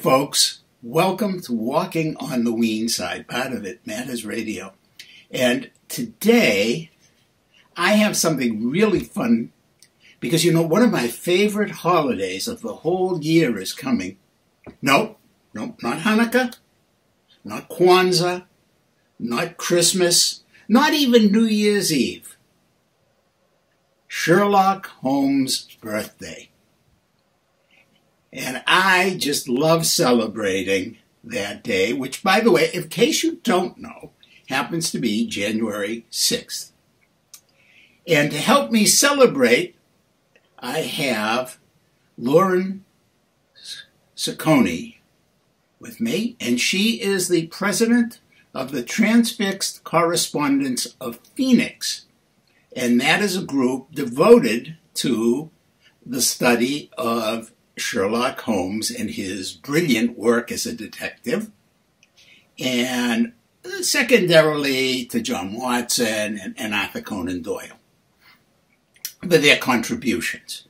folks. Welcome to Walking on the Weene Side, part of It Matters Radio. And today, I have something really fun because, you know, one of my favorite holidays of the whole year is coming. No, not Hanukkah, not Kwanzaa, not Christmas, not even New Year's Eve. Sherlock Holmes' birthday. And I just love celebrating that day, which, by the way, in case you don't know, happens to be January 6th. And to help me celebrate, I have Lauren Cercone with me, and she is the president of the Transfixed Correspondence of Phoenix. And that is a group devoted to the study of Sherlock Holmes and his brilliant work as a detective, and secondarily to John Watson and Arthur Conan Doyle, but their contributions.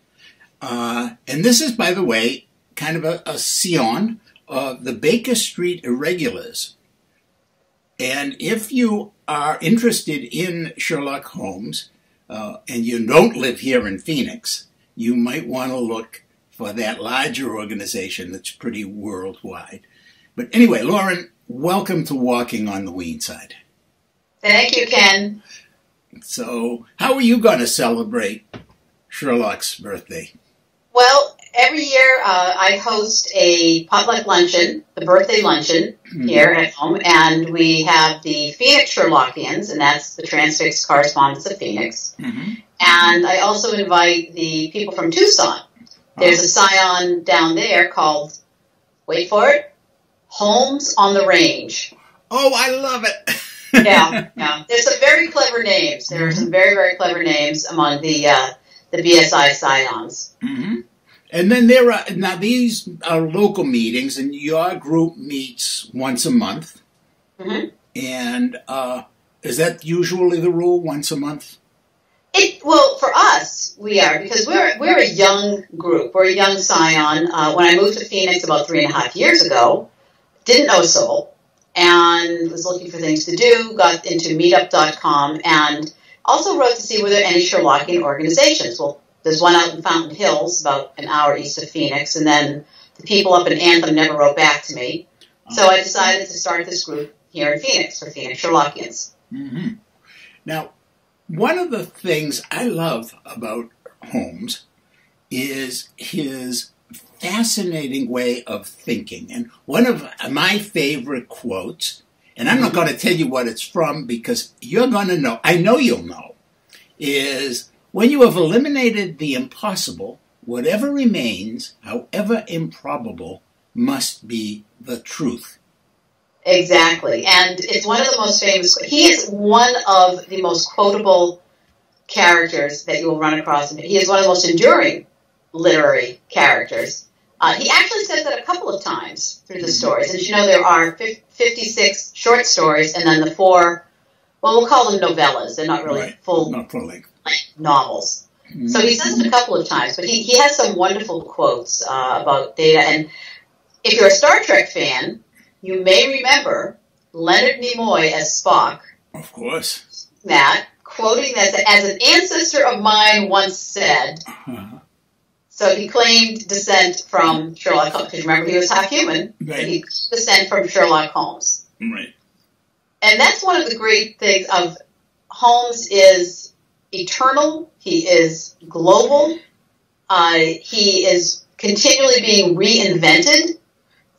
And this is, by the way, kind of a scion of the Baker Street Irregulars. And if you are interested in Sherlock Holmes and you don't live here in Phoenix, you might want to look for that larger organization that's pretty worldwide. But anyway, Lauren, welcome to Walking on the Weene Side. Thank you, Ken. So, how are you going to celebrate Sherlock's birthday? Well, every year I host a potluck luncheon, the birthday luncheon, here at home, and we have the Phoenix Sherlockians, and that's the Transfixed Correspondence of Phoenix. And I also invite the people from Tucson. There's a scion down there called, wait for it, Holmes on the Range. Oh, I love it. Yeah. There's some very clever names. There are some very, very clever names among the BSI scions. And then there are, now these are local meetings, and your group meets once a month. And is that usually the rule, once a month? Well, for us, we are, because we're a young group. We're a young scion. When I moved to Phoenix about 3.5 years ago, didn't know a soul, and was looking for things to do, got into meetup.com, and also wrote to see were there any Sherlockian organizations. Well, there's one out in Fountain Hills, about an hour east of Phoenix, and then the people up in Anthem never wrote back to me. So I decided to start this group here in Phoenix, for Phoenix Sherlockians. Now, one of the things I love about Holmes is his fascinating way of thinking. And one of my favorite quotes, and I'm not going to tell you what it's from because you're going to know, I know you'll know, is when you have eliminated the impossible, whatever remains, however improbable, must be the truth. Exactly. And it's one of the most famous, he is one of the most quotable characters that you will run across. He is one of the most enduring literary characters. He actually says that a couple of times through the stories. And you know, there are 56 short stories and then the 4, well, we'll call them novellas. They're not really full novels. So he says it a couple of times, but he has some wonderful quotes about data. And if you're a Star Trek fan, you may remember Leonard Nimoy as Spock. Of course. That, quoting this, as an ancestor of mine once said, so he claimed descent from Sherlock Holmes, because remember he was half human, he descent from Sherlock Holmes. Right. And that's one of the great things of Holmes is eternal, he is global, he is continually being reinvented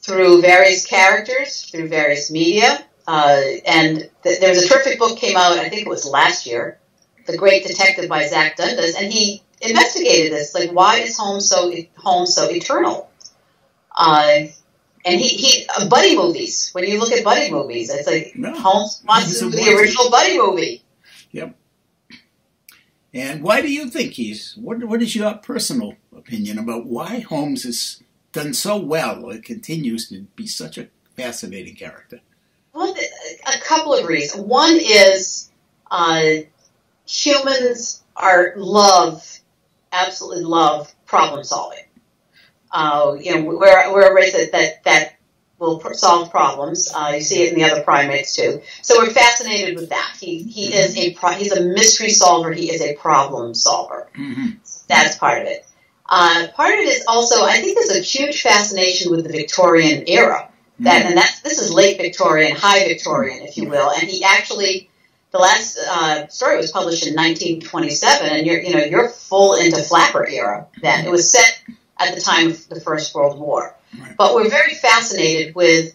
through various characters, through various media. And there was a terrific book came out, I think it was last year, The Great Detective by Zach Dundas, and he investigated this, like, why is Holmes so eternal? And he buddy movies, when you look at buddy movies, it's like Holmes wants to do the original buddy movie. Yep. And why do you think what is your personal opinion about why Holmes has done so well? It continues to be such a fascinating character. Well, a couple of reasons. One is humans absolutely love problem solving. We're a race that will solve problems. You see it in the other primates too. So we're fascinated with that. He's a mystery solver. He is a problem solver. Mm-hmm. That's part of it. Part of it is also, I think there's a huge fascination with the Victorian era. This is late Victorian, high Victorian, if you will. And he actually, the last story was published in 1927, and you're full into flapper era then. It was set at the time of the First World War. Right. But we're very fascinated with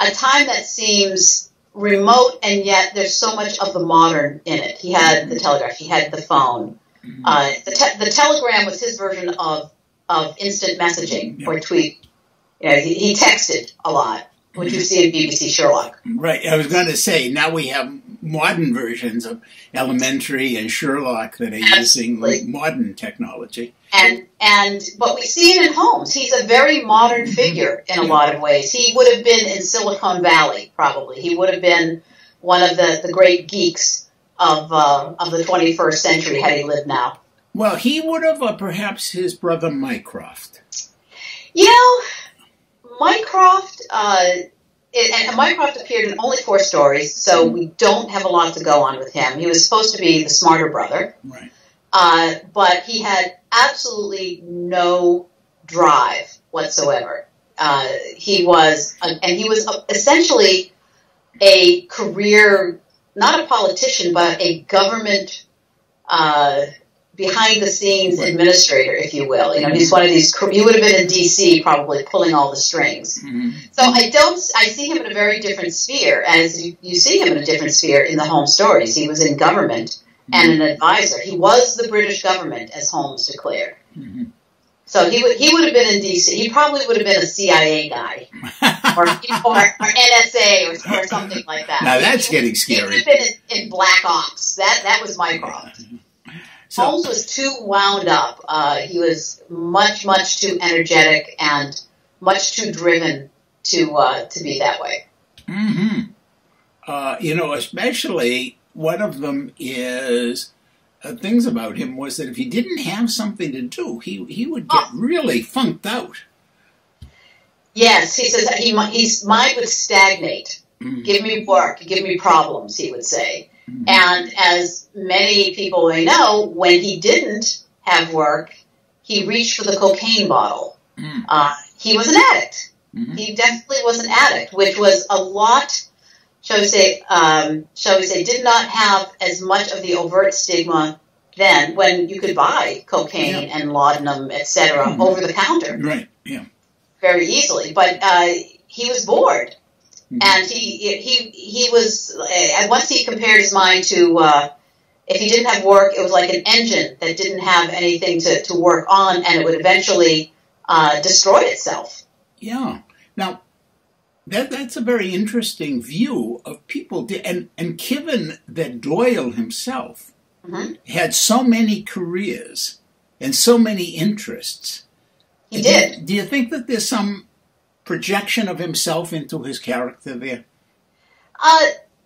a time that seems remote, and yet there's so much of the modern in it. He had the telegraph, he had the phone. Mm-hmm. The telegram was his version of instant messaging or tweet. He texted a lot, which you see in BBC Sherlock. Right. I was going to say, now we have modern versions of Elementary and Sherlock that are using modern technology. But we see it in Holmes. He's a very modern figure in a lot of ways. He would have been in Silicon Valley, probably. He would have been one of the great geeks of the 21st century had he lived now. Well, he would have, or perhaps his brother Mycroft. Mycroft, and Mycroft appeared in only 4 stories, so we don't have a lot to go on with him. He was supposed to be the smarter brother. Right. But he had absolutely no drive whatsoever. He was essentially a career, not a politician, but a government behind-the-scenes administrator, if you will. He's one of these. He would have been in D.C. probably pulling all the strings. Mm-hmm. So I see him in a very different sphere, as you see him in a different sphere in the Holmes stories. He was in government and an advisor. He was the British government, as Holmes declared. Mm-hmm. So he would have been in D.C. He probably would have been a CIA guy or NSA or something like that. Now that's getting scary. He would have been in Black Ops. That was Mycroft. So, Holmes was too wound up. He was much, much too energetic and much too driven to be that way. Mm-hmm. Especially one of them is things about him was that if he didn't have something to do, he would get really funked out. Yes, he says his mind would stagnate. Mm-hmm. Give me work, give me problems, he would say. Mm-hmm. And as many people may know, when he didn't have work, he reached for the cocaine bottle. Mm-hmm. He was an addict. Mm-hmm. He definitely was an addict, which was a lot, shall we say, did not have as much of the overt stigma then, when you could buy cocaine and laudanum, etc., over the counter. Right, yeah. Very easily. But he was bored. Mm-hmm. And he was, once he compared his mind to, if he didn't have work, it was like an engine that didn't have anything to work on, and it would eventually destroy itself. Yeah. Now, that's a very interesting view of people. And given that Doyle himself had so many careers and so many interests. He did. Do you think that there's some projection of himself into his character there?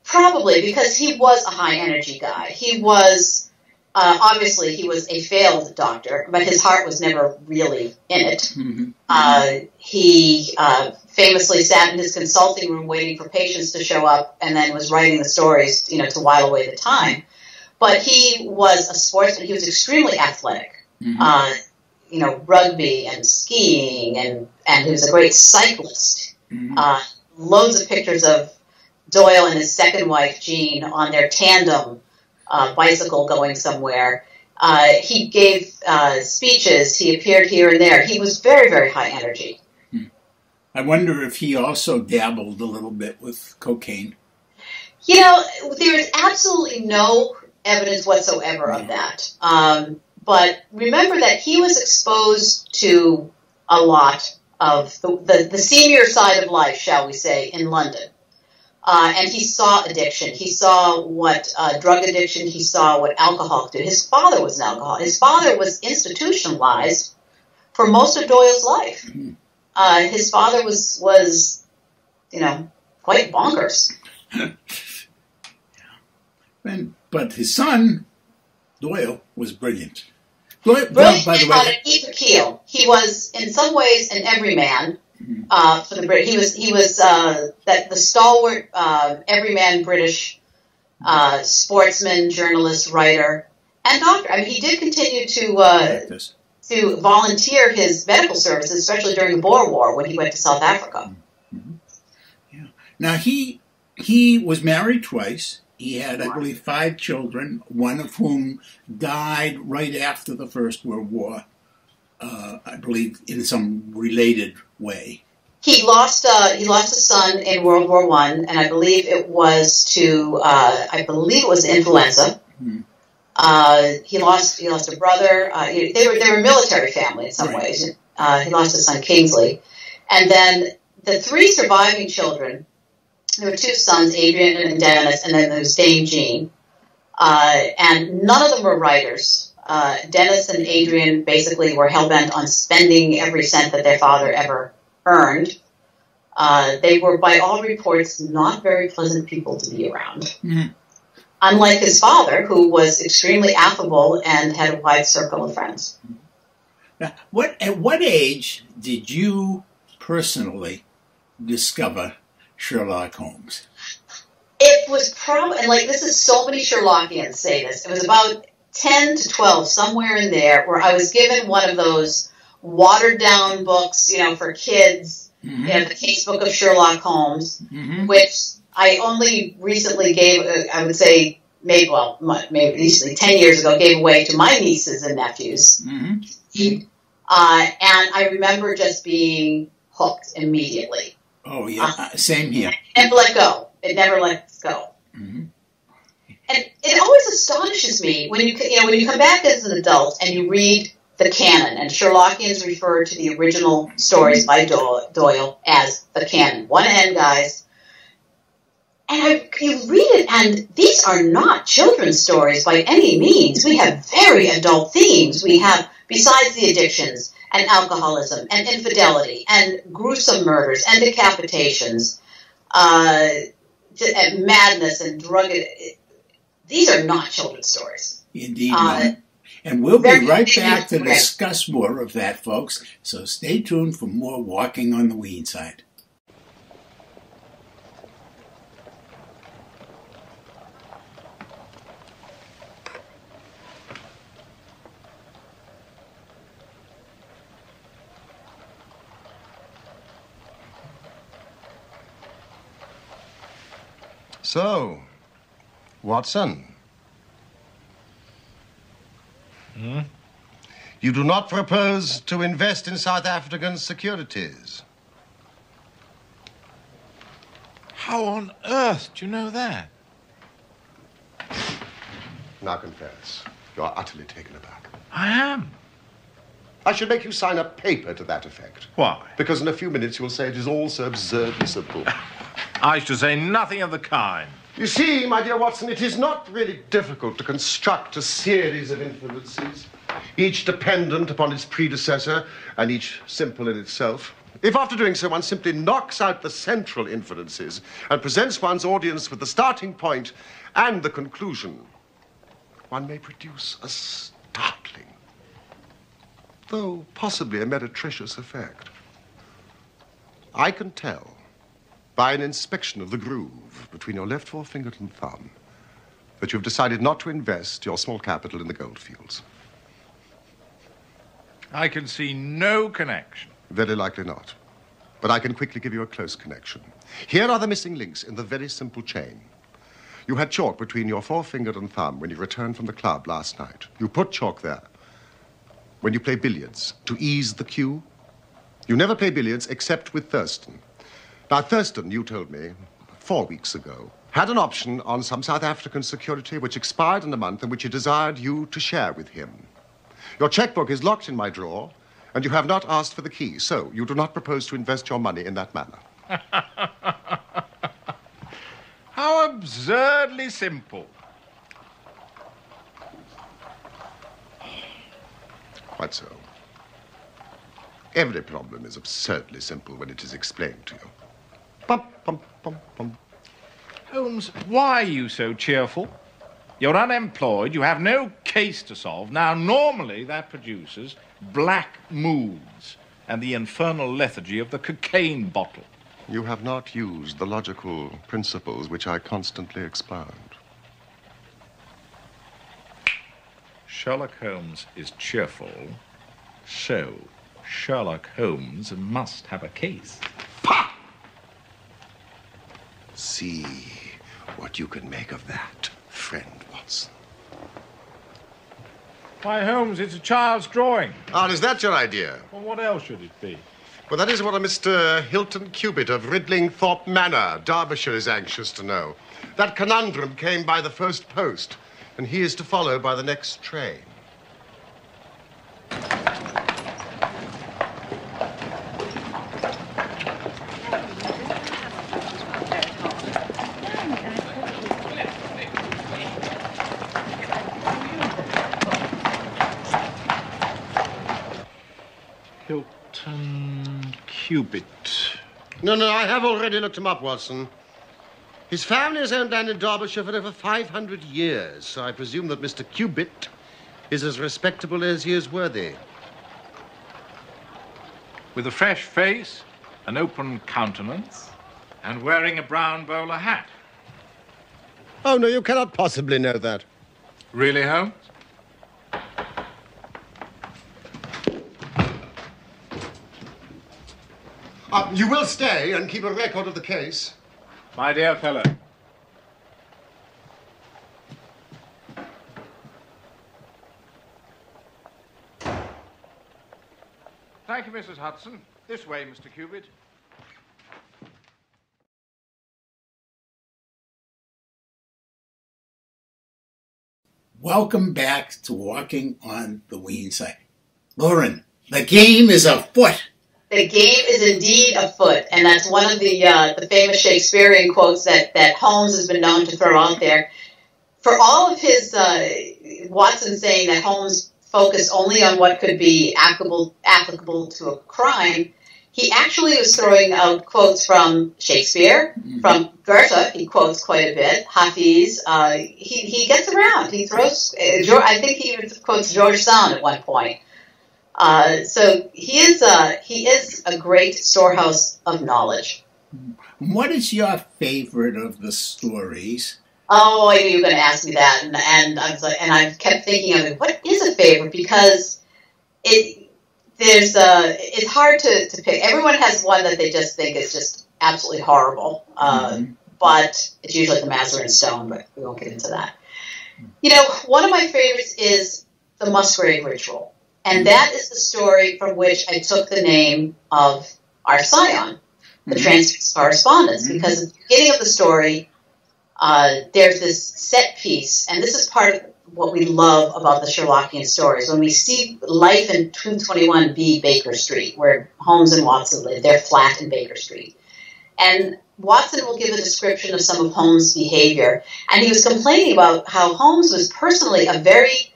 Probably, because he was a high-energy guy. He was, obviously, he was a failed doctor, but his heart was never really in it. Mm-hmm. He famously sat in his consulting room waiting for patients to show up and then was writing the stories, to while away the time. But he was a sportsman. He was extremely athletic. Mm-hmm. Rugby and skiing, and he was a great cyclist. Mm-hmm. Loads of pictures of Doyle and his second wife, Jean, on their tandem bicycle going somewhere. He gave speeches. He appeared here and there. He was very, very high energy. I wonder if he also dabbled a little bit with cocaine. There is absolutely no evidence whatsoever of that. But remember that he was exposed to a lot of the senior side of life, shall we say, in London. And he saw addiction. He saw what drug addiction, he saw what alcohol could do. His father was an alcoholic. His father was institutionalized for most of Doyle's life. His father was quite bonkers. But his son, Doyle, was brilliant. Brilliant by on an even keel. He was, in some ways, an everyman for the British. He was the stalwart everyman British sportsman, journalist, writer, and doctor. I mean, he did continue to volunteer his medical services, especially during the Boer War when he went to South Africa. Mm-hmm. Yeah. Now he was married twice. He had, I believe, 5 children, one of whom died right after the First World War, I believe in some related way. He lost a son in World War I, and I believe it was to influenza. Mm-hmm. He lost a brother. They were a military family in some ways. He lost his son Kingsley, and then the 3 surviving children. There were 2 sons, Adrian and Dennis, and then there was Dame Jean. And none of them were writers. Dennis and Adrian basically were hell-bent on spending every cent that their father ever earned. They were, by all reports, not very pleasant people to be around. Mm-hmm. Unlike his father, who was extremely affable and had a wide circle of friends. Now, at what age did you personally discover Sherlock Holmes? It was probably, and like this is so many Sherlockians say this, it was about 10 to 12, somewhere in there, where I was given one of those watered-down books, for kids, mm-hmm. The casebook of Sherlock Holmes, mm-hmm. which I only recently gave, I would say, maybe recently, 10 years ago, gave away to my nieces and nephews. Mm-hmm. And I remember just being hooked immediately. Oh, yeah, same here. It never let go. It never lets go. Mm-hmm. And it always astonishes me when you come back as an adult and you read the canon, and Sherlockians refer to the original stories by Doyle as the canon. One N, guys. And you read it, and these are not children's stories by any means. We have very adult themes. We have, besides the addictions, and alcoholism, and infidelity, and gruesome murders, and decapitations, and madness, and drug. These are not children's stories. Indeed not. And we'll be right back to discuss more of that, folks. So stay tuned for more Walking on the Weene Side. So, Watson. You do not propose to invest in South African securities? How on earth do you know that? Now confess, you are utterly taken aback. I am. I should make you sign a paper to that effect. Why? Because in a few minutes you will say it is all so absurdly simple. I should say nothing of the kind. You see, my dear Watson, it is not really difficult to construct a series of inferences, each dependent upon its predecessor and each simple in itself. If after doing so one simply knocks out the central inferences and presents one's audience with the starting point and the conclusion, one may produce a startling, though possibly a meretricious effect. I can tell by an inspection of the groove between your left forefinger and thumb that you've decided not to invest your small capital in the goldfields. I can see no connection. Very likely not. But I can quickly give you a close connection. Here are the missing links in the very simple chain. You had chalk between your forefinger and thumb when you returned from the club last night. You put chalk there when you play billiards to ease the cue. You never play billiards except with Thurston. Now, Thurston, you told me 4 weeks ago, had an option on some South African security which expired in a month and which he desired you to share with him. Your checkbook is locked in my drawer, and you have not asked for the key, so you do not propose to invest your money in that manner. How absurdly simple. Quite so. Every problem is absurdly simple when it is explained to you. Bum, bum, bum, bum. Holmes, why are you so cheerful? You're unemployed, you have no case to solve. Now, normally that produces black moods and the infernal lethargy of the cocaine bottle. You have not used the logical principles which I constantly expound. Sherlock Holmes is cheerful, so Sherlock Holmes must have a case. Pah! See what you can make of that, friend Watson. Why, Holmes, it's a child's drawing. Ah, is that your idea? Well, what else should it be? Well, that is what a Mr. Hilton Cubitt of Ridlingthorpe Manor, Derbyshire, is anxious to know. That conundrum came by the first post, and he is to follow by the next train. Hilton Cubitt. No, I have already looked him up, Watson. His family has owned land in Derbyshire for over 500 years, so I presume that Mr. Cubitt is as respectable as he is worthy. With a fresh face, an open countenance, and wearing a brown bowler hat. Oh, no, you cannot possibly know that. Really, Holmes? You will stay and keep a record of the case. My dear fellow. Thank you, Mrs. Hudson. This way, Mr. Cubitt. Welcome back to Walking on the Weene Side. Lauren, the game is afoot. The game is indeed afoot, and that's one of the famous Shakespearean quotes that Holmes has been known to throw out there. For all of his Watson saying that Holmes focused only on what could be applicable to a crime, he actually was throwing out quotes from Shakespeare, from Goethe. He quotes quite a bit. Hafiz. He gets around. He throws. I think he even quotes George Sand at one point. So he is a great storehouse of knowledge. What is your favorite of the stories? Oh, I knew you were going to ask me that, and I was like, and I kept thinking of it. What is a favorite? Because it's hard to pick. Everyone has one that they just think is just absolutely horrible. But it's usually the Mazarin Stone, but we won't get into that. You know, one of my favorites is the Musgrave Ritual. And that is the story from which I took the name of our scion, the Transfixed Correspondence, because at the beginning of the story, there's this set piece, and this is part of what we love about the Sherlockian stories. When we see life in 221B Baker Street, where Holmes and Watson live, they're flat in Baker Street. And Watson will give a description of some of Holmes' behavior, and he was complaining about how Holmes was personally a very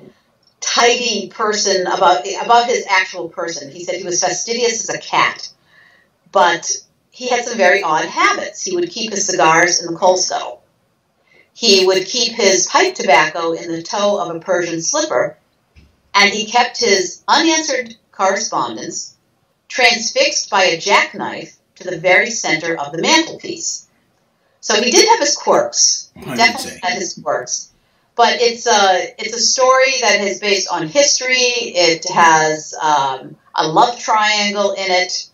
tidy person about his actual person. He said he was fastidious as a cat, but he had some very odd habits. He would keep his cigars in the coal scuttle. He would keep his pipe tobacco in the toe of a Persian slipper, and he kept his unanswered correspondence transfixed by a jackknife to the very center of the mantelpiece. So he did have his quirks. He definitely had his quirks. But it's a story that is based on history. It has a love triangle in it.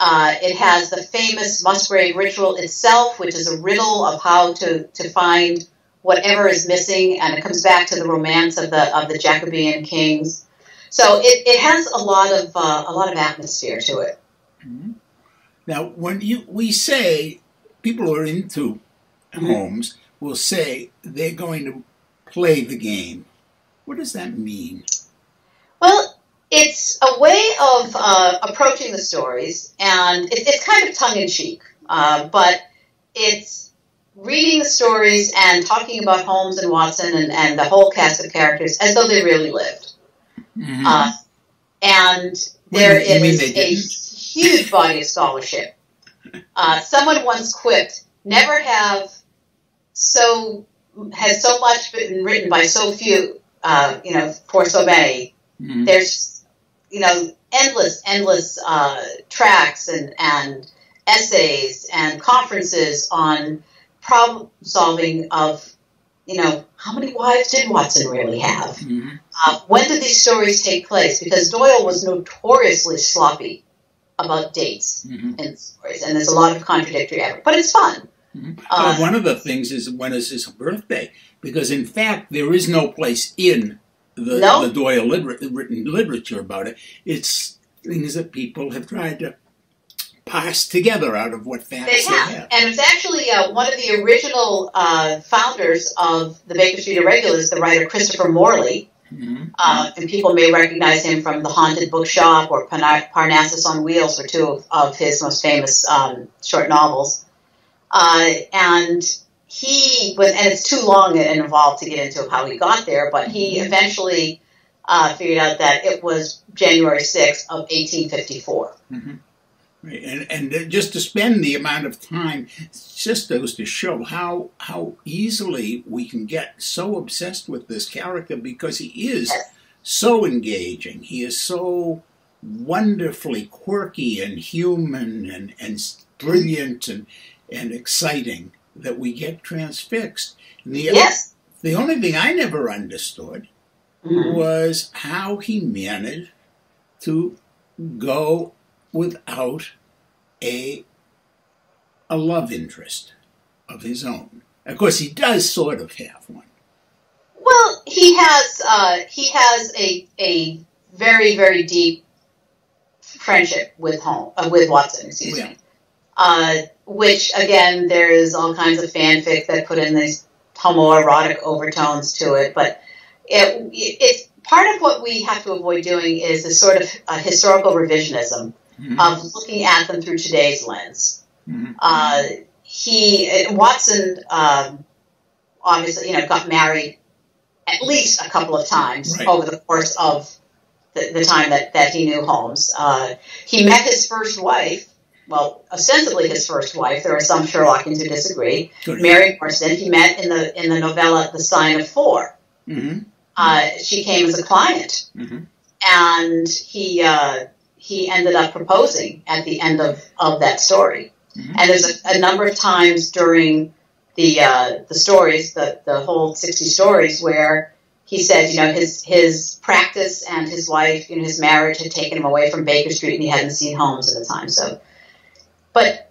It has the famous Musgrave Ritual itself, which is a riddle of how to find whatever is missing, and it comes back to the romance of the Jacobean kings. So it has a lot of atmosphere to it. Now, when we say people who are into Holmes will say they're going to play the game, what does that mean? Well, it's a way of approaching the stories, and it's kind of tongue-in-cheek, but it's reading the stories and talking about Holmes and Watson and the whole cast of characters as though they really lived. And there is a huge body of scholarship. Someone once quipped, never have so has so much been written by so few, for so many. Mm-hmm. There's, endless tracts and essays and conferences on problem solving of, how many wives did Watson really have? Mm-hmm. When did these stories take place? Because Doyle was notoriously sloppy about dates mm-hmm. in stories, and there's a lot of contradictory evidence, but it's fun. Mm-hmm. One of the things is, when is his birthday? Because, in fact, there is no place in the Doyle written literature about it. It's things that people have tried to parse together out of what facts they have. And it's actually one of the original founders of the Baker Street Irregulars, the writer Christopher Morley. Mm-hmm. And people may recognize him from The Haunted Bookshop or Parnassus on Wheels, or two of his most famous short novels. And it's too long and involved to get into how he got there, but he eventually figured out that it was January 6th of 1854. Mm-hmm. Right. And just to spend the amount of time, it just goes to show how easily we can get so obsessed with this character, because he is so engaging. He is so wonderfully quirky and human and brilliant and exciting that we get transfixed. And the only thing I never understood mm-hmm. was how he managed to go without a love interest of his own. Of course, he does sort of have one. Well, he has a very, very deep friendship with Watson. Excuse me. Which, again, there is all kinds of fanfic that put in these homoerotic overtones to it, but it's part of what we have to avoid doing is a sort of historical revisionism mm-hmm. of looking at them through today's lens. Mm-hmm. Watson obviously, got married at least a couple of times over the course of the time that he knew Holmes. He met his first wife. Well, ostensibly his first wife. There are some Sherlockians who disagree. Mary Marsden. He met in the novella The Sign of Four. Mm-hmm. She came as a client, mm-hmm. and he ended up proposing at the end of that story. Mm-hmm. And there's a number of times during the stories, the whole 60 stories, where he said, his practice and his wife, his marriage had taken him away from Baker Street, and he hadn't seen Holmes at the time. But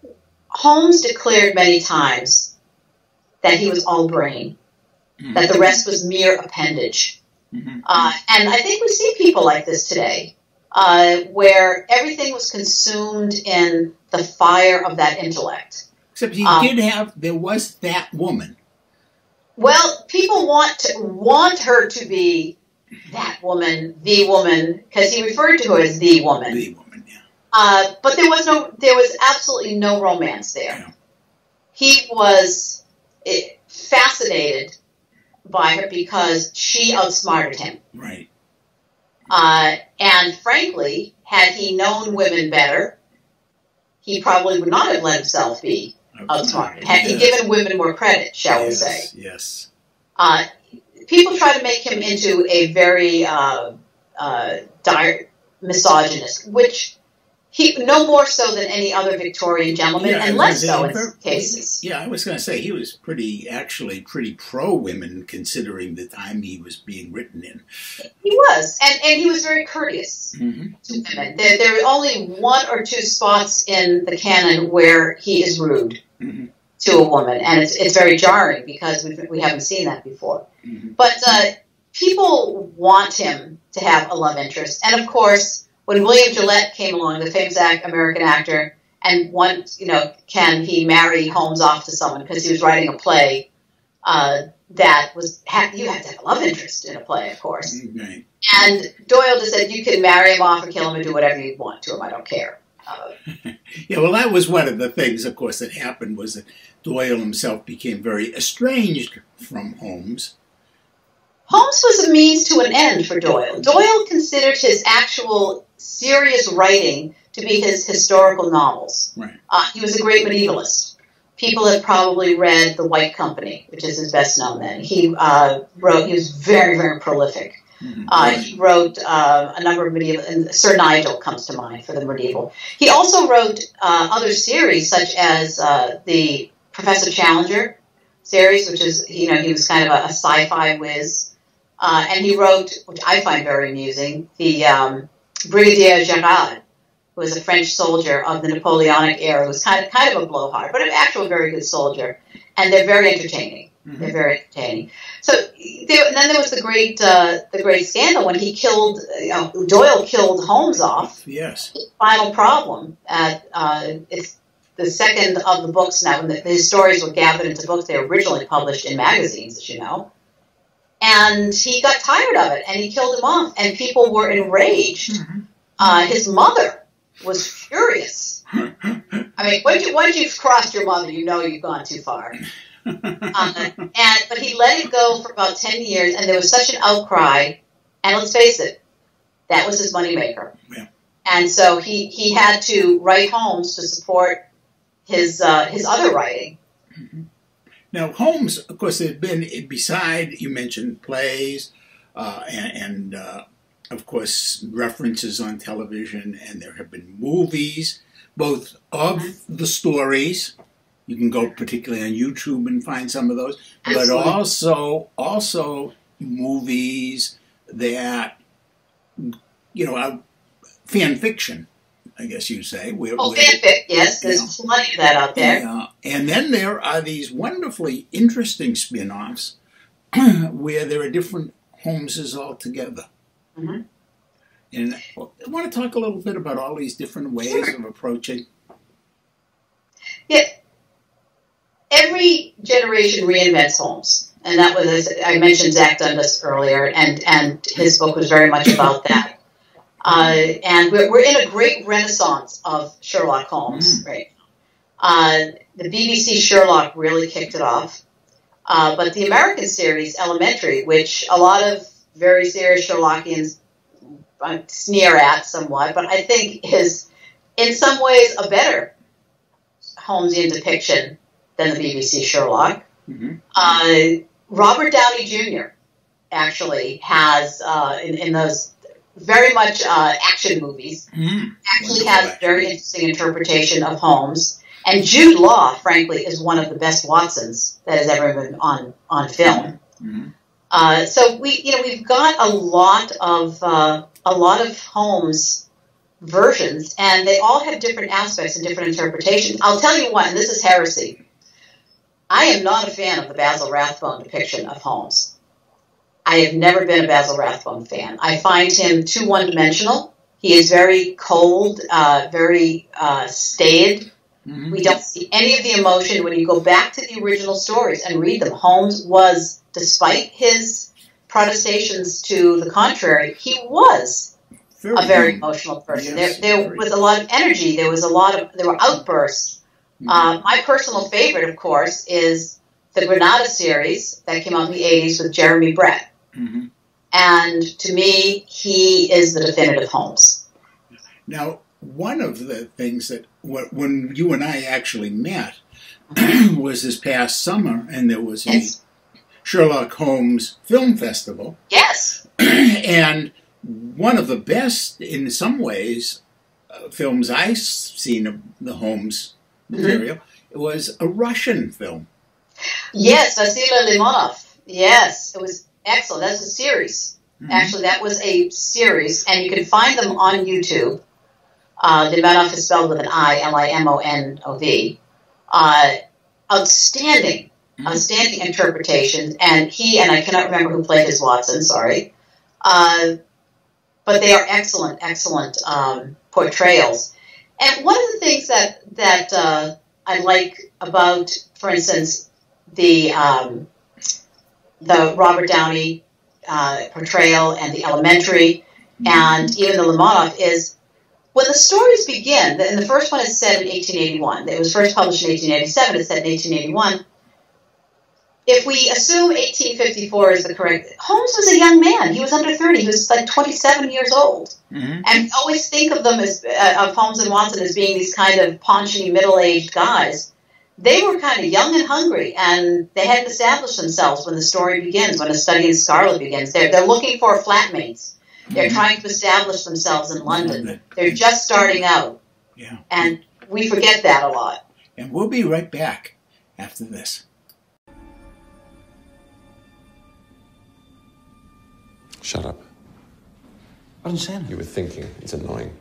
Holmes declared many times that he was all brain, mm-hmm. that the rest was mere appendage. Mm-hmm. And I think we see people like this today, where everything was consumed in the fire of that intellect. Except there was that woman. Well, people want her to be that woman, the woman, because he referred to her as the woman. The woman, yeah. But there was absolutely no romance there. Yeah. He was fascinated by her because she outsmarted him. Right. And frankly, had he known women better, he probably would not have let himself be outsmarted. Had he given women more credit, shall we say. Yes. People try to make him into a very dire misogynist, which he no more so than any other Victorian gentleman, and less so in cases. Yeah, I was going to say he was pretty pro-women, considering the time he was being written in. He was, and he was very courteous mm-hmm. to women. There are only one or two spots in the canon where he is rude mm-hmm. to a woman, and it's very jarring because we haven't seen that before. Mm-hmm. But people want him to have a love interest, and of course, when William Gillette came along, the famous American actor, and can he marry Holmes off to someone because he was writing a play that was you had to have a love interest in a play, of course. Right. And Doyle just said, you can marry him off or kill him or do whatever you want to him. I don't care. Yeah, well, that was one of the things, of course, that happened was that Doyle himself became very estranged from Holmes. Holmes was a means to an end for Doyle. Doyle considered his actual serious writing to be his historical novels. Right. He was a great medievalist. people have probably read The White Company, which is his best known then. He was very, very prolific. He wrote a number of medieval, and Sir Nigel comes to mind for the medieval. He also wrote other series, such as the Professor Challenger series, which is, he was kind of a sci-fi whiz. And he wrote, which I find very amusing, the Brigadier Gerard, who was a French soldier of the Napoleonic era, who was kind of a blowhard, but an actual very good soldier. And they're very entertaining. They're very entertaining. So then there was the great scandal when he killed, Doyle killed Holmes off. Yes. Final problem. It's the second of the books now. When his stories were gathered into books, they were originally published in magazines, as you know. And he got tired of it, and he killed him off. And people were enraged. His mother was furious. I mean, once you've crossed your mother, you know you've gone too far. But he let it go for about 10 years, and there was such an outcry. And let's face it, that was his moneymaker. Yeah. And so he had to write Holmes to support his other writing. Now, Holmes, of course, there have been, beside, you mentioned plays, and of course, references on television, and there have been movies, both of the stories. You can go particularly on YouTube and find some of those, but also movies that, are fan fiction, I guess you'd say. Fanfic, yes, there's plenty of that out there. Yeah. And then there are these wonderfully interesting spin-offs where there are different Holmeses altogether. And I want to talk a little bit about all these different ways of approaching. Yeah. Every generation reinvents Holmes. And that was, I mentioned Zach Dundas earlier, and his book was very much about that. And we're in a great renaissance of Sherlock Holmes right now. The BBC Sherlock really kicked it off. But the American series, Elementary, which a lot of very serious Sherlockians sneer at somewhat, but I think is in some ways a better Holmesian depiction than the BBC Sherlock. Robert Downey Jr. actually has, in those very much action movies, actually has a very interesting interpretation of Holmes. And Jude Law, frankly, is one of the best Watsons that has ever been on film. So we've got a lot of Holmes versions, and they all have different aspects and different interpretations. I'll tell you what, and this is heresy. I am not a fan of the Basil Rathbone depiction of Holmes. I have never been a Basil Rathbone fan. I find him too one-dimensional. He is very cold, very staid. We don't see any of the emotion. When you go back to the original stories and read them, Holmes was, despite his protestations to the contrary, he was a very emotional person. Yes, there was a lot of energy. There were outbursts. My personal favorite, of course, is the Granada series that came out in the 80s with Jeremy Brett. And to me, he is the definitive Holmes. Now, one of the things that, when you and I actually met, was this past summer, and there was a Sherlock Holmes Film Festival. Yes. And one of the best, in some ways, films I've seen of the Holmes material, it was a Russian film. Yes, Vasily Limonov. Yes, it was excellent. That's a series. Actually, that was a series, and you can find them on YouTube. Limonov is spelled with an I, Limonov. Outstanding interpretations, and I cannot remember who played his Watson, sorry. But they are excellent portrayals. And one of the things that I like about, for instance, the Robert Downey portrayal and the Elementary and even the Limonov is when the stories begin, and the first one is set in 1881. It was first published in 1887. It's set in 1881. If we assume 1854 is the correct, Holmes was a young man. He was under 30. He was like 27 years old. And we always think of them as of Holmes and Watson as being these kind of paunchy middle-aged guys. they were kind of young and hungry, and they hadn't established themselves when the story begins, when A Study in Scarlet begins. They're looking for flatmates. They're trying to establish themselves in London. They're just starting out. Yeah. And we forget that a lot. And we'll be right back after this. Shut up. I didn't say anything. You were thinking. It's annoying.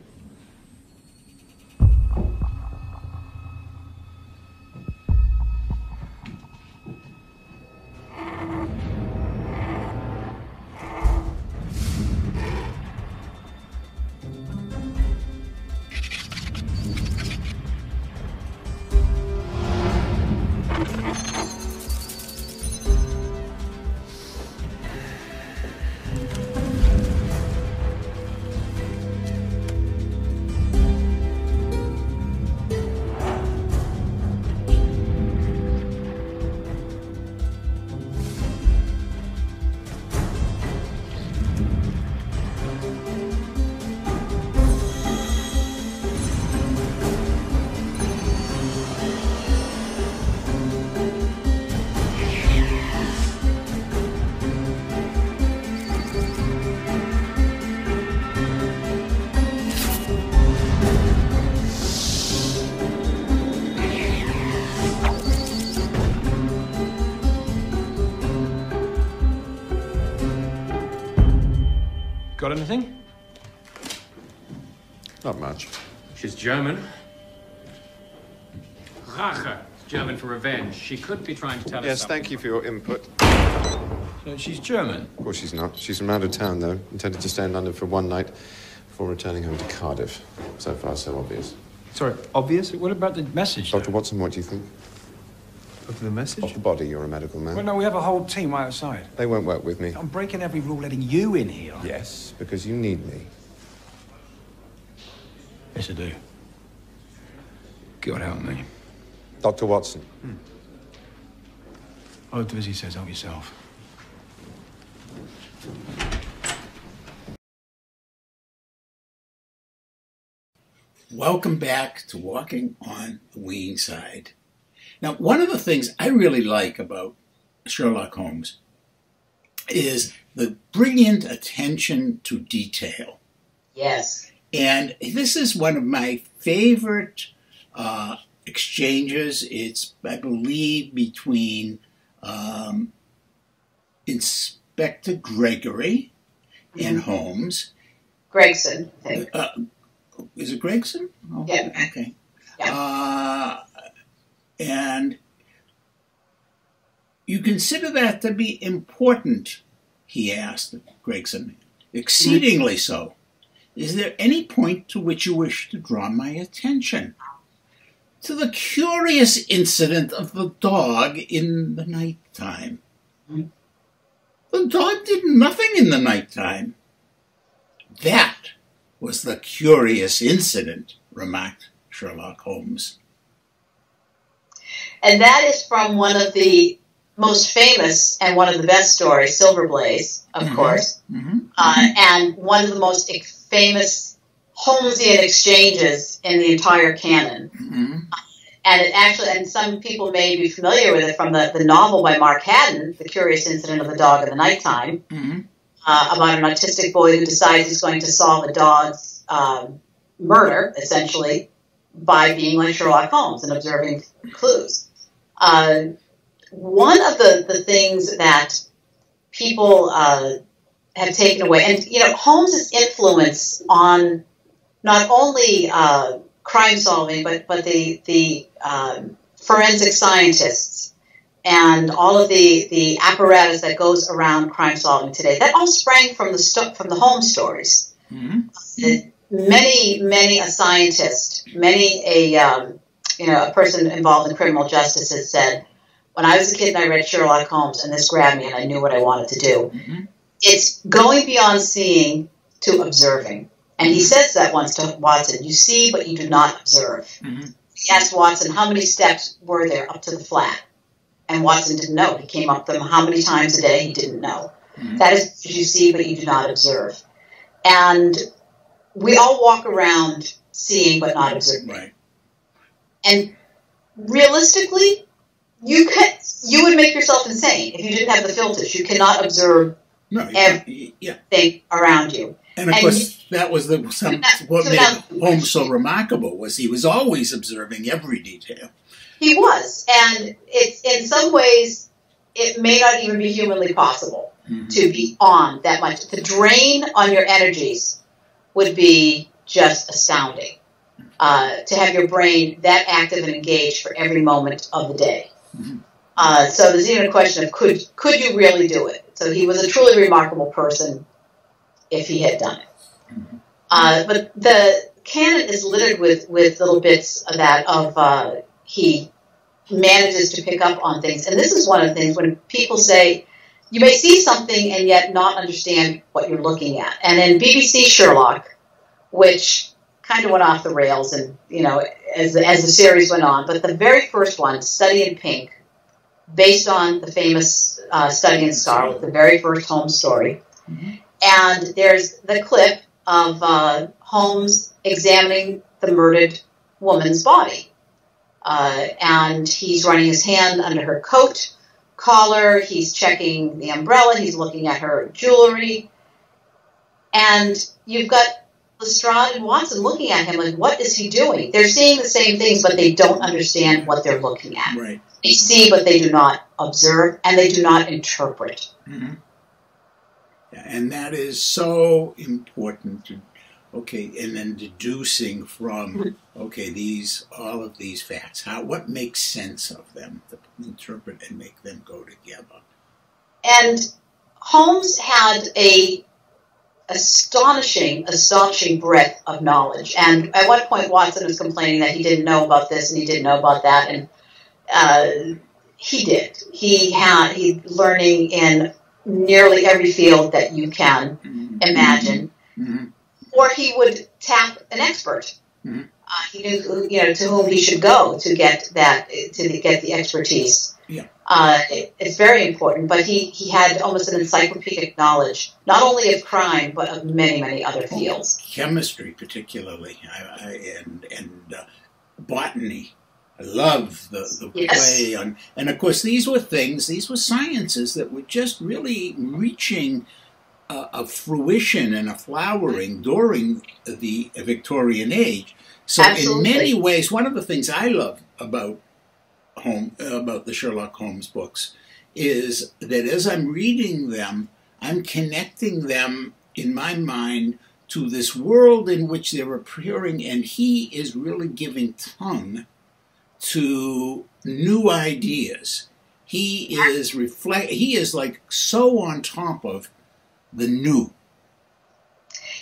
Got anything? Not much. She's German. Rache. German for revenge. She could be trying to tell us Yes, something. thank you for your input. So she's German? Of course she's not. She's from out of town, though. Intended to stay in London for one night before returning home to Cardiff. So far, so obvious. Sorry, obvious? What about the message? Dr. Watson, what do you think? Of the message? Of the body, you're a medical man. Well, no, we have a whole team right outside. They won't work with me. I'm breaking every rule letting you in here. Yes, because you need me. Yes, I do. God help me. Dr. Watson. I'll do as he says, help yourself. Welcome back to Walking on the Weene Side. Now, one of the things I really like about Sherlock Holmes is the brilliant attention to detail. Yes. And this is one of my favorite exchanges. It's, I believe, between Inspector Gregory and Holmes. Gregson, I think. Is it Gregson? Oh, Yeah. Okay. Yeah. And you consider that to be important, he asked Gregson. Exceedingly so. Is there any point to which you wish to draw my attention? To the curious incident of the dog in the nighttime. The dog did nothing in the nighttime. That was the curious incident, remarked Sherlock Holmes. And that is from one of the most famous and one of the best stories, Silver Blaze, of course, and one of the most famous Holmesian exchanges in the entire canon. And it actually, and some people may be familiar with it from the novel by Mark Haddon, The Curious Incident of the Dog in the Nighttime, about an autistic boy who decides he's going to solve a dog's murder, essentially, by being like Sherlock Holmes and observing clues. One of the things that people have taken away, and Holmes' influence on not only crime solving, but the forensic scientists and all of the apparatus that goes around crime solving today, that all sprang from the Holmes stories. Many a scientist, a person involved in criminal justice has said, when I was a kid and I read Sherlock Holmes and this grabbed me and I knew what I wanted to do. It's going beyond seeing to observing. And he says that once to Watson, you see but you do not observe. He asked Watson, how many steps were there up to the flat? And Watson didn't know. He came up them how many times a day, he didn't know. That is because you see but you do not observe. And we all walk around seeing but not observing. Right. And realistically, you would make yourself insane if you didn't have the filters. You cannot observe everything around you. And of course, that was what made Holmes so remarkable, was he was always observing every detail. He was, and it's in some ways it may not even be humanly possible to be on that much. The drain on your energies would be just astounding. To have your brain that active and engaged for every moment of the day. So there's even a question of could you really do it? So he was a truly remarkable person if he had done it. But the canon is littered with little bits of that he manages to pick up on things. And this is one of the things when people say, you may see something and yet not understand what you're looking at. And in BBC Sherlock, which kind of went off the rails, and as the series went on. But the very first one, Study in Pink, based on the famous Study in Scarlet, the very first Holmes story. And there's the clip of Holmes examining the murdered woman's body. And he's running his hand under her coat collar. He's checking the umbrella. He's looking at her jewelry. And you've got Lestrade and Watson looking at him like, what is he doing? They're seeing the same things, but they don't understand what they're looking at. Right. They see, but they do not observe, and they do not interpret. And that is so important. And then deducing from, all of these facts, what makes sense of them, to interpret and make them go together. And Holmes had a astonishing breadth of knowledge. And at one point, Watson was complaining that he didn't know about this and he didn't know about that, and he did. He learning in nearly every field that you can imagine. Or he would tap an expert. He knew, to whom he should go to get the expertise. It's very important, but he had almost an encyclopedic knowledge, not only of crime, but of many, many other fields. Chemistry, particularly, and botany. I love the play on, and of course these were sciences that were just really reaching a fruition and a flowering during the Victorian age. So Absolutely. In many ways, one of the things I love about the Sherlock Holmes books is that as I'm reading them, I'm connecting them in my mind to this world in which they're appearing, and he is really giving tongue to new ideas. He is like so on top of the new.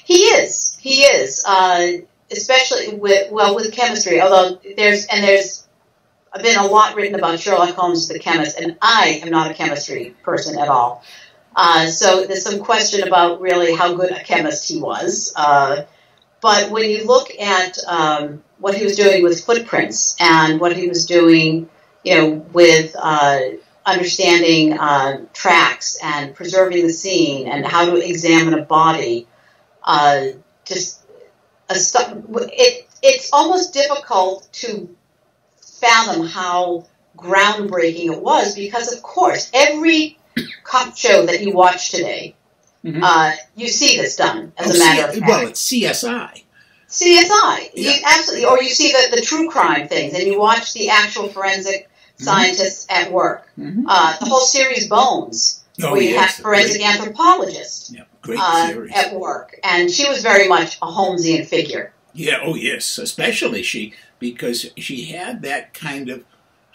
He is, especially with chemistry. Although there's been a lot written about Sherlock Holmes the chemist, and I am not a chemistry person at all. So there's some question about really how good a chemist he was. But when you look at what he was doing with footprints and what he was doing, with understanding tracks and preserving the scene and how to examine a body, it's almost difficult to fathom how groundbreaking it was, because of course every cop show that you watch today, you see this done as a matter of fact. Well, it's CSI. Absolutely. Or you see the true crime things, and you watch the actual forensic scientists at work. The whole series Bones, where you have forensic anthropologists at work, and she was very much a Holmesian figure. Yeah, oh yes, especially because she had that kind of,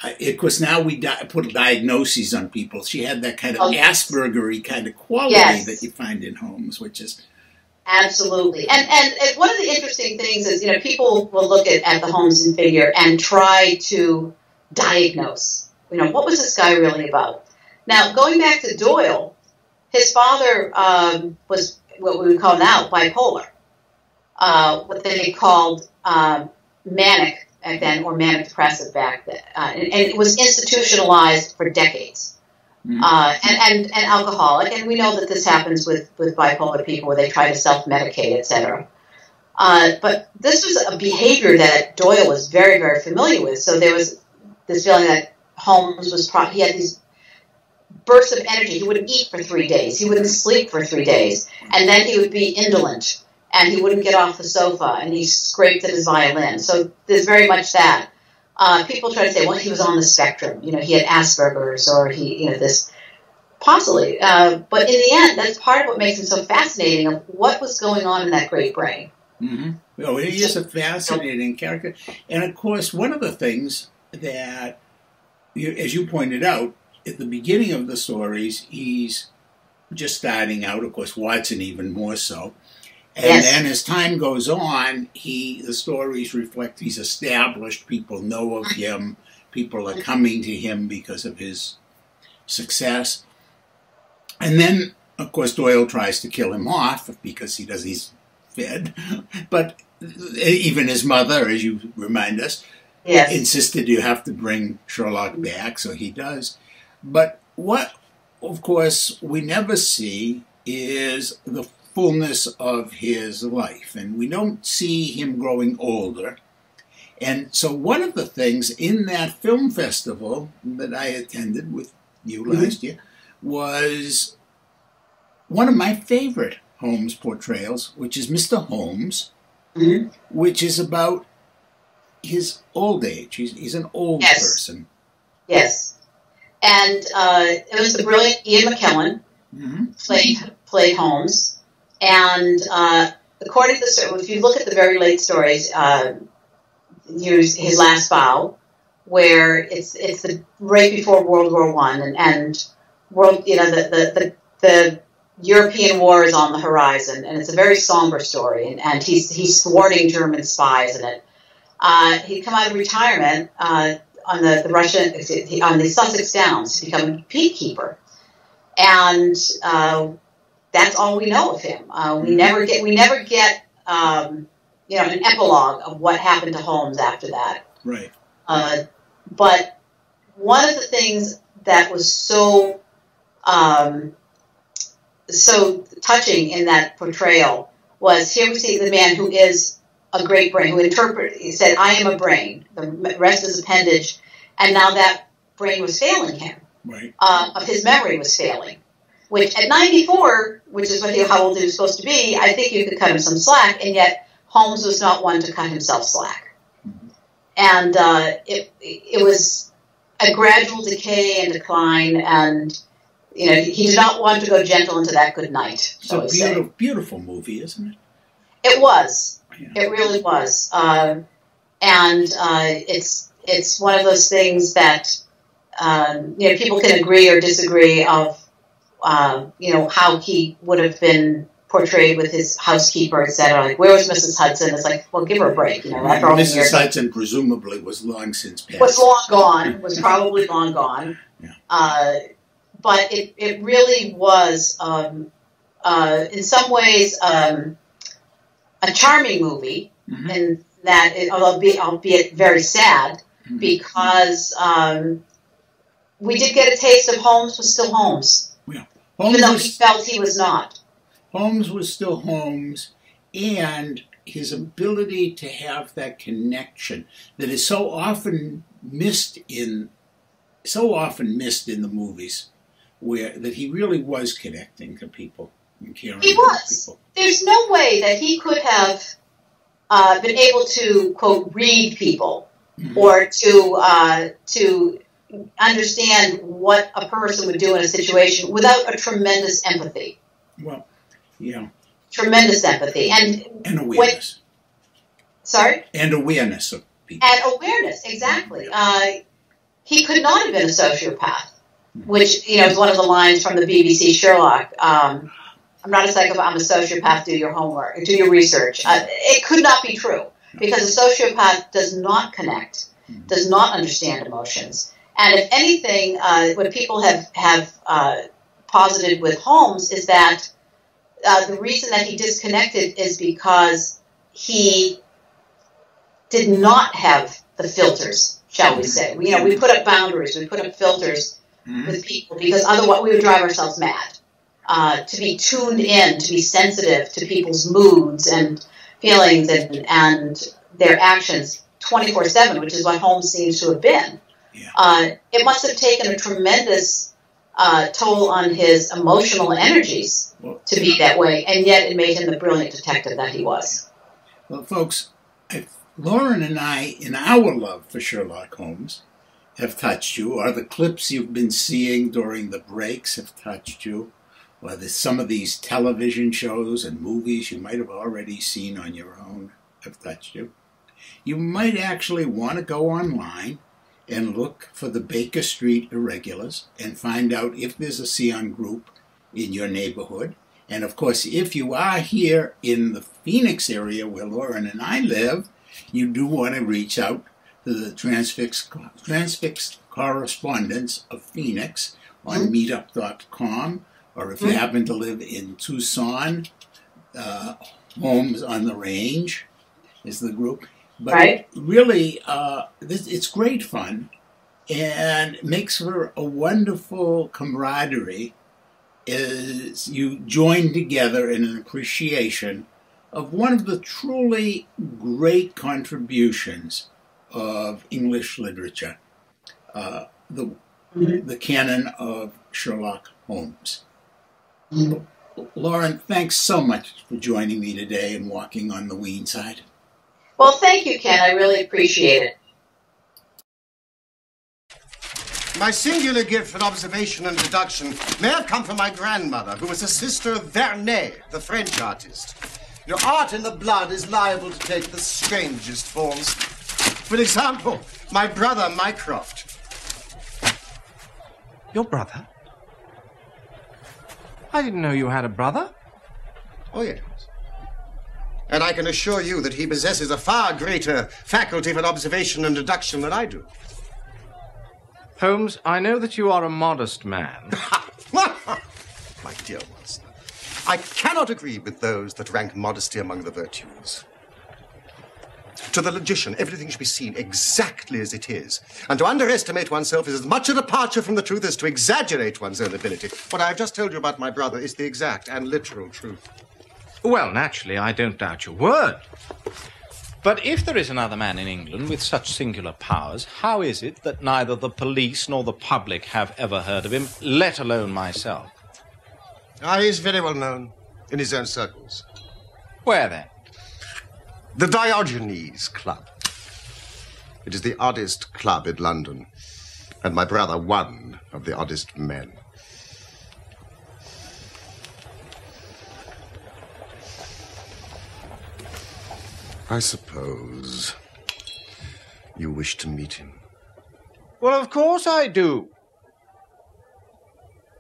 of course now we put diagnoses on people. She had that kind of Asperger-y kind of quality that you find in Holmes, which is... Absolutely. And one of the interesting things is, people will look at the Holmesian figure and try to diagnose, what was this guy really about? Now, going back to Doyle, his father was what we would call now bipolar. What they called manic back then, or manic depressive back then. And it was institutionalized for decades. And alcoholic, and we know that this happens with bipolar people where they try to self-medicate, etc. But this was a behavior that Doyle was very, very familiar with. So there was this feeling that Holmes was he had these bursts of energy. He wouldn't eat for 3 days. He wouldn't sleep for 3 days. And then he would be indolent, and he wouldn't get off the sofa, and he scraped at his violin. So there's very much that. People try to say, well, he was on the spectrum. You know, he had Asperger's, or he, you know, this, possibly. But in the end, that's part of what makes him so fascinating, of what was going on in that great brain. Mm-hmm. Well, he is a fascinating character. And, of course, one of the things that, as you pointed out, at the beginning of the stories, he's just starting out. Of course, Watson even more so. And then as time goes on, the stories reflect he's established. People know of him. People are coming to him because of his success. And then, of course, Doyle tries to kill him off because he's fed. But even his mother, as you remind us, insisted you have to bring Sherlock back, so he does. But what, of course, we never see is the fullness of his life, and we don't see him growing older. And so one of the things in that film festival that I attended with you last year was one of my favorite Holmes portrayals, which is Mr. Holmes, which is about his old age. He's an old person. Yes. And it was the brilliant Ian McKellen played Holmes. And according to if you look at the very late stories, his last bow, where it's right before World War I, and world, you know, the European war is on the horizon, and it's a very somber story, and he's thwarting German spies in it. He'd come out of retirement on the Sussex Downs to become a beekeeper, and that's all we know of him. We never get an epilogue of what happened to Holmes after that. Right. But one of the things that was so touching in that portrayal was, here we see the man who is a great brain, he said, I am a brain. The rest is appendage. And now that brain was failing him. Right. Of his memory was failing. Which at 94, which is how old he was supposed to be, I think you could cut him some slack, and yet Holmes was not one to cut himself slack. And it was a gradual decay and decline, and he did not want to go gentle into that good night. It's a beautiful movie, isn't it? It was. Yeah. It really was. And it's one of those things that people can agree or disagree of. How he would have been portrayed with his housekeeper, etc. Like, where was Mrs. Hudson? It's like, well, give her a break. After all Mrs. years, Hudson presumably was long since passed. Was long gone. Was probably long gone. Yeah. But it really was, in some ways, a charming movie, in that, albeit very sad, because we did get a taste of Holmes was still Holmes. Yeah. Even though he felt he was not. Holmes was still Holmes, and his ability to have that connection that is so often missed in the movies, that he really was connecting to people and caring about people. There's no way that he could have been able to, quote, read people or to understand what a person would do in a situation without a tremendous empathy. Well, yeah. Tremendous empathy. And awareness. Sorry? And awareness of people. And awareness, exactly. He could not have been a sociopath, which, is one of the lines from the BBC Sherlock. I'm not a psychopath, I'm a sociopath, do your homework, do your research. It could not be true, because a sociopath does not connect, does not understand emotions. And if anything, what people have posited with Holmes is that the reason that he disconnected is because he did not have the filters, shall we say. We put up boundaries, we put up filters with people, because otherwise we would drive ourselves mad. To be tuned in, to be sensitive to people's moods and feelings and their actions 24/7, which is what Holmes seems to have been. It must have taken a tremendous toll on his emotional energies to be that way, and yet it made him the brilliant detective that he was. Well, folks, if Lauren and I, in our love for Sherlock Holmes, have touched you, or the clips you've been seeing during the breaks have touched you, or some of these television shows and movies you might have already seen on your own have touched you, you might actually want to go online and look for the Baker Street Irregulars and find out if there's a Sion group in your neighborhood. And of course, if you are here in the Phoenix area where Lauren and I live, you do want to reach out to the Transfixed Correspondence of Phoenix on meetup.com, or if you happen to live in Tucson, Holmes on the Range is the group. But really, it's great fun and makes for a wonderful camaraderie as you join together in an appreciation of one of the truly great contributions of English literature, the canon of Sherlock Holmes. Lauren, thanks so much for joining me today and walking on the Weene Side. Well, thank you, Ken. I really appreciate it. My singular gift for observation and deduction may have come from my grandmother, who was a sister of Vernet, the French artist. Your art in the blood is liable to take the strangest forms. For example, my brother Mycroft. Your brother? I didn't know you had a brother. Oh, yes. And I can assure you that he possesses a far greater faculty for observation and deduction than I do. Holmes, I know that you are a modest man. My dear Watson, I cannot agree with those that rank modesty among the virtues. To the logician, everything should be seen exactly as it is. And to underestimate oneself is as much a departure from the truth as to exaggerate one's own ability. What I have just told you about my brother is the exact and literal truth. Well, naturally, I don't doubt your word. But if there is another man in England with such singular powers, how is it that neither the police nor the public have ever heard of him, let alone myself? He is very well known in his own circles. Where then? The Diogenes Club. It is the oddest club in London, and my brother one of the oddest men. I suppose you wish to meet him. Well, of course I do.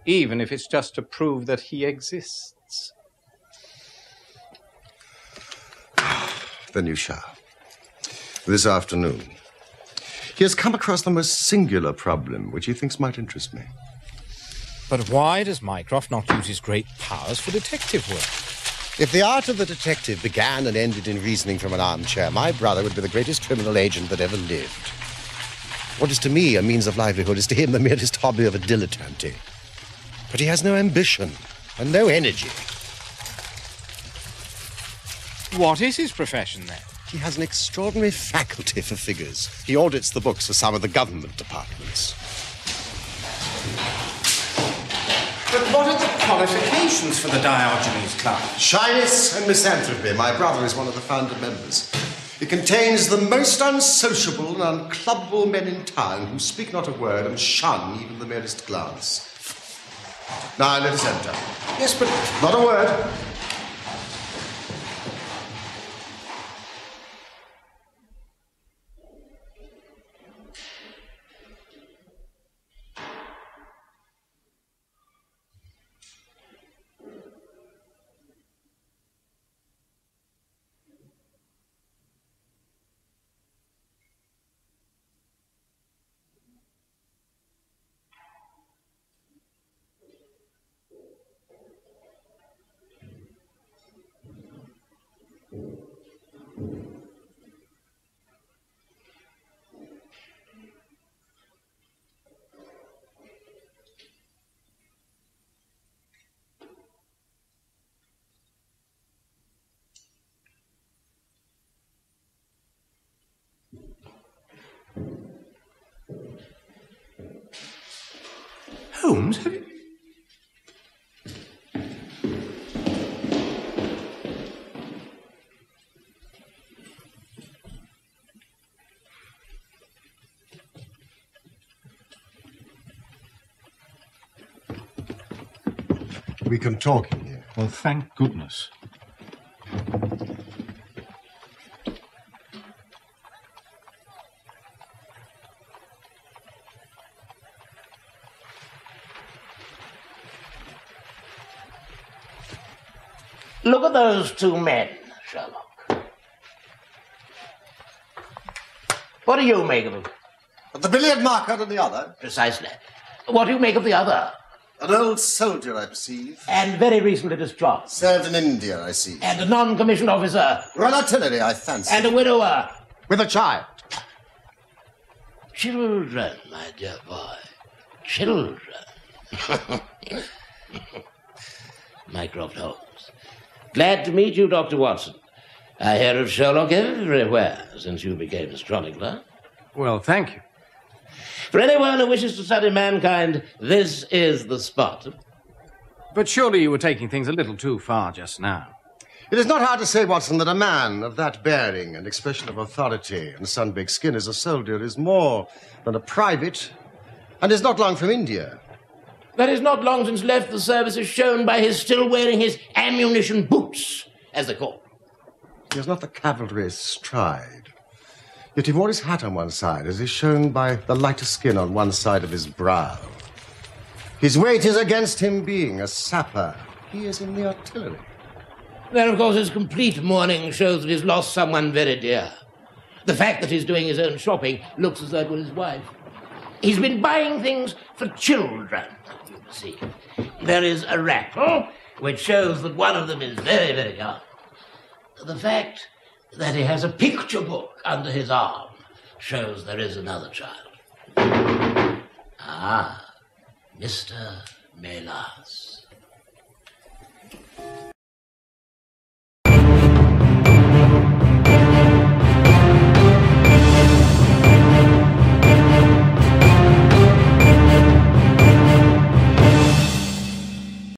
Even if it's just to prove that he exists. Then you shall. This afternoon. He has come across the most singular problem, which he thinks might interest me. But why does Mycroft not use his great powers for detective work? If the art of the detective began and ended in reasoning from an armchair, my brother would be the greatest criminal agent that ever lived. What is to me a means of livelihood is to him the merest hobby of a dilettante. But he has no ambition and no energy. What is his profession, then? He has an extraordinary faculty for figures. He audits the books for some of the government departments. But what are the qualifications for the Diogenes Club? Shyness and misanthropy. My brother is one of the founder members. It contains the most unsociable and unclubbable men in town who speak not a word and shun even the merest glance. Now, let us enter. Yes, but... Not a word. Holmes, have you... We can talk in here. Well, thank goodness. Look at those two men, Sherlock. What do you make of them? The billiard marker and the other. Precisely. What do you make of the other? An old soldier, I perceive. And very recently discharged. Served in India, I see. And a non-commissioned officer. Royal Artillery, I fancy. And a widower. With a child. Children, my dear boy. Children. Mycroft Holmes. Glad to meet you, Dr. Watson. I hear of Sherlock everywhere since you became a chronicler. Well, thank you. For anyone who wishes to study mankind, this is the spot. But surely you were taking things a little too far just now. It is not hard to say, Watson, that a man of that bearing and expression of authority and sun-baked skin as a soldier is more than a private and is not long from India. That is not long since left the service is shown by his still wearing his ammunition boots, as they call them. He has not the cavalry's stride. Yet he wore his hat on one side, as is shown by the lighter skin on one side of his brow. His weight is against him being a sapper. He is in the artillery. Then, of course, his complete mourning shows that he's lost someone very dear. The fact that he's doing his own shopping looks as though it was his wife. He's been buying things for children, you see. There is a rattle, which shows that one of them is very, very young. The fact that he has a picture book under his arm shows there is another child. Ah, Mr. Melas.